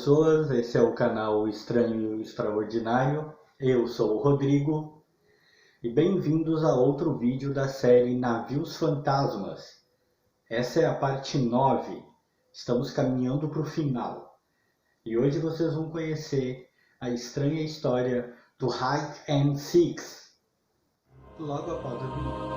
pessoas, esse é o canal Estranho e Extraordinário. Eu sou o Rodrigo e bem-vindos a outro vídeo da série Navios Fantasmas. Essa é a parte 9, estamos caminhando para o final. E hoje vocês vão conhecer a estranha história do Hide and Seeks. Logo após a vinheta.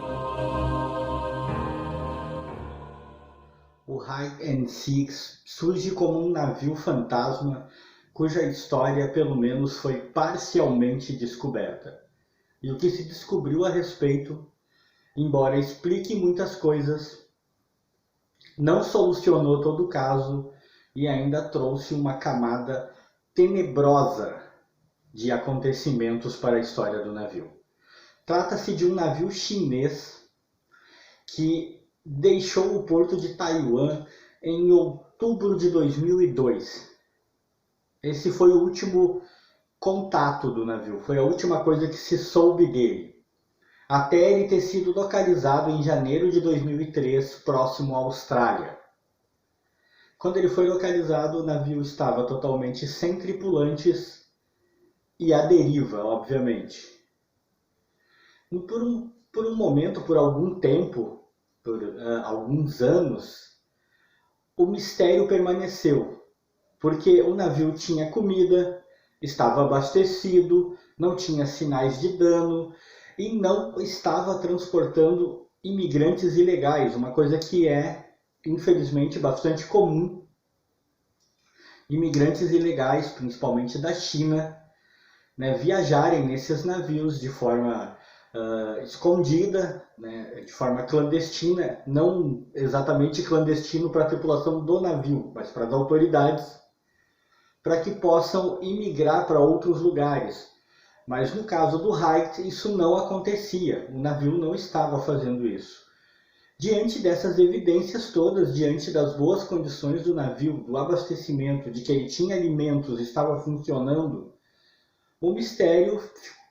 O Hide and Seeks surge como um navio fantasma cuja história, pelo menos, foi parcialmente descoberta. E o que se descobriu a respeito, embora explique muitas coisas, não solucionou todo o caso e ainda trouxe uma camada tenebrosa de acontecimentos para a história do navio. Trata-se de um navio chinês que deixou o porto de Taiwan em outubro de 2002. Esse foi o último contato do navio, foi a última coisa que se soube dele, até ele ter sido localizado em janeiro de 2003, próximo à Austrália. Quando ele foi localizado, o navio estava totalmente sem tripulantes e à deriva, obviamente. Por um momento, por algum tempo, por alguns anos, o mistério permaneceu, porque o navio tinha comida, estava abastecido, não tinha sinais de dano e não estava transportando imigrantes ilegais, uma coisa que é, infelizmente, bastante comum. Imigrantes ilegais, principalmente da China, viajarem nesses navios de forma escondida, de forma clandestina, não exatamente clandestino para a tripulação do navio, mas para as autoridades, para que possam imigrar para outros lugares. Mas no caso do Hide, isso não acontecia, o navio não estava fazendo isso. Diante dessas evidências todas, diante das boas condições do navio, do abastecimento, de que ele tinha alimentos, estava funcionando, o mistério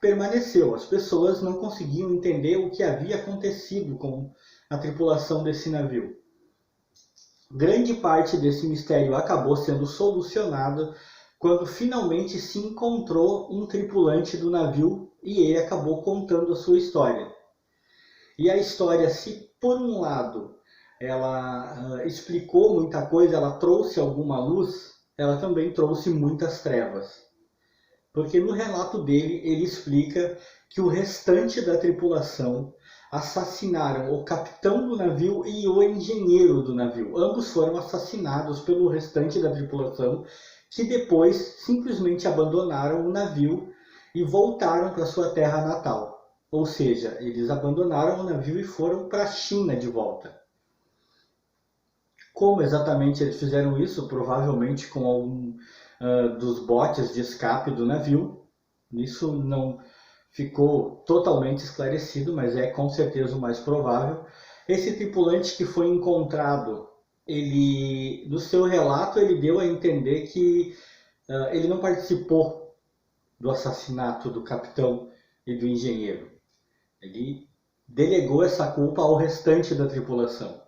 permaneceu. As pessoas não conseguiam entender o que havia acontecido com a tripulação desse navio. Grande parte desse mistério acabou sendo solucionado quando finalmente se encontrou um tripulante do navio e ele acabou contando a sua história. E a história, se por um lado ela explicou muita coisa, ela trouxe alguma luz, ela também trouxe muitas trevas. Porque no relato dele, ele explica que o restante da tripulação assassinaram o capitão do navio e o engenheiro do navio. Ambos foram assassinados pelo restante da tripulação, que depois simplesmente abandonaram o navio e voltaram para sua terra natal. Ou seja, eles abandonaram o navio e foram para a China de volta. Como exatamente eles fizeram isso? Provavelmente com algum dos botes de escape do navio. Isso não ficou totalmente esclarecido, mas é com certeza o mais provável. Esse tripulante que foi encontrado, ele, no seu relato, ele deu a entender que ele não participou do assassinato do capitão e do engenheiro. Ele delegou essa culpa ao restante da tripulação.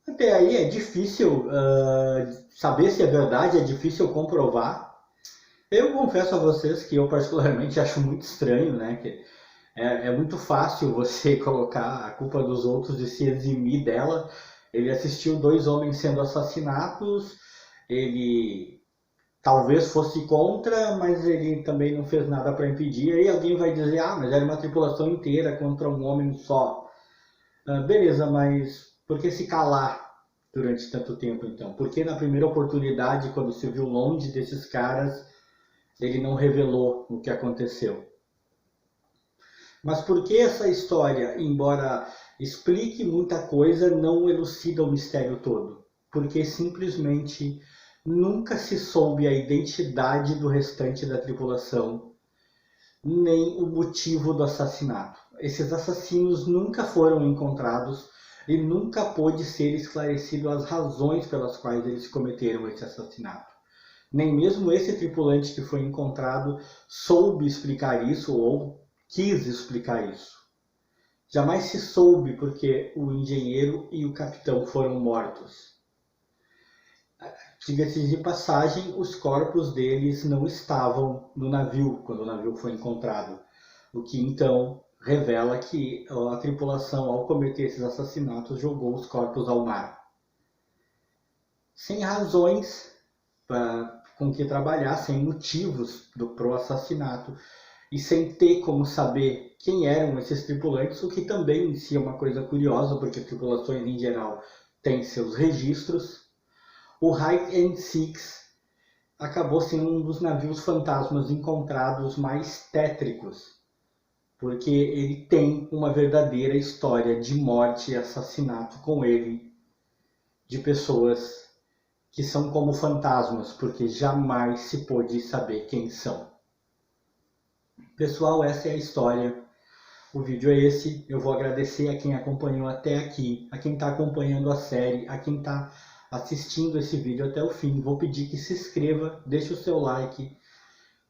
Até aí é difícil saber se é verdade, é difícil comprovar. Eu confesso a vocês que eu particularmente acho muito estranho, que é muito fácil você colocar a culpa dos outros e se eximir dela. Ele assistiu 2 homens sendo assassinados, ele talvez fosse contra, mas ele também não fez nada para impedir. Aí alguém vai dizer, mas era uma tripulação inteira contra um homem só. Beleza, mas por que se calar durante tanto tempo então? Por que na primeira oportunidade, quando se viu longe desses caras, ele não revelou o que aconteceu? Mas por que essa história, embora explique muita coisa, não elucida o mistério todo? Porque simplesmente nunca se soube a identidade do restante da tripulação, nem o motivo do assassinato. Esses assassinos nunca foram encontrados e nunca pôde ser esclarecido as razões pelas quais eles cometeram esse assassinato. Nem mesmo esse tripulante que foi encontrado soube explicar isso ou quis explicar isso. Jamais se soube porque o engenheiro e o capitão foram mortos. Diga-se de passagem, os corpos deles não estavam no navio quando o navio foi encontrado, o que então revela que a tripulação, ao cometer esses assassinatos, jogou os corpos ao mar. Sem razões com que trabalhar, sem motivos para o assassinato e sem ter como saber quem eram esses tripulantes, o que também em si é uma coisa curiosa, porque tripulações em geral têm seus registros. O Hide and Seeks acabou sendo um dos navios fantasmas encontrados mais tétricos, porque ele tem uma verdadeira história de morte e assassinato com ele, de pessoas que são como fantasmas, porque jamais se pôde saber quem são. Pessoal, essa é a história. O vídeo é esse. Eu vou agradecer a quem acompanhou até aqui, a quem está acompanhando a série, a quem está assistindo esse vídeo até o fim. Vou pedir que se inscreva, deixe o seu like,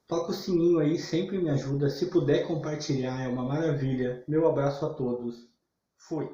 toca o sininho aí, sempre me ajuda. Se puder compartilhar, é uma maravilha. Meu abraço a todos. Fui!